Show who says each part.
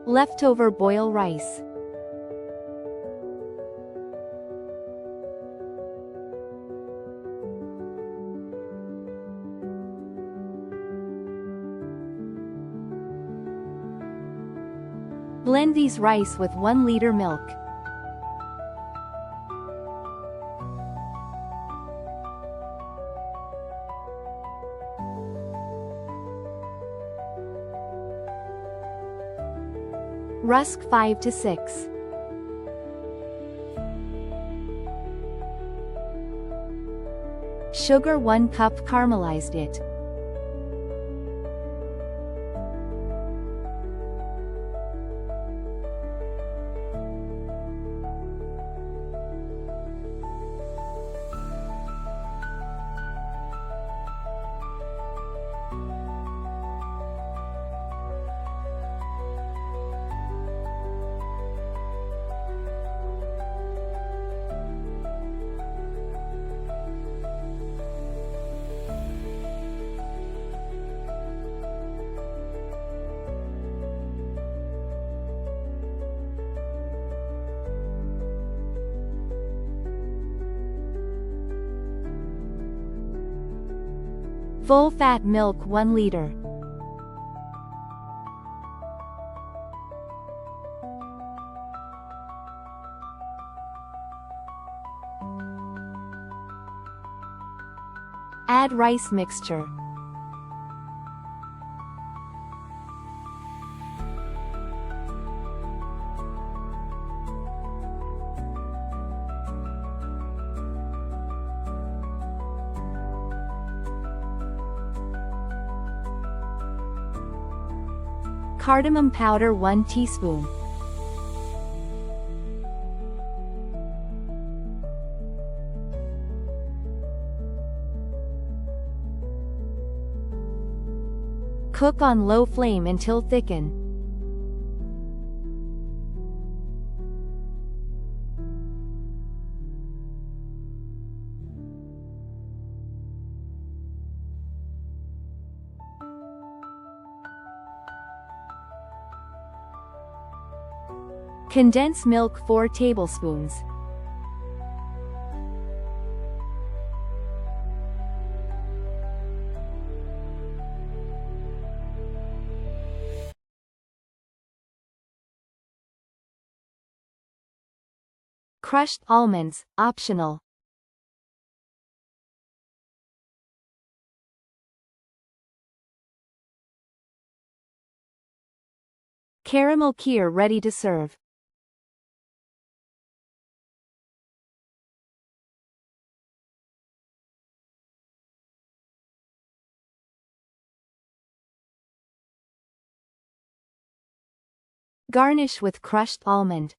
Speaker 1: Leftover boil rice. Blend these rice with 1 liter milk. Rusk 5 to 6. Sugar 1 cup, caramelized it. Full-fat milk 1 liter. Add rice mixture. Cardamom powder 1 teaspoon. Cook on low flame until thicken. Condensed milk 4 tablespoons. Crushed almonds, optional. Caramel Kheer ready to serve. Garnish with crushed almond.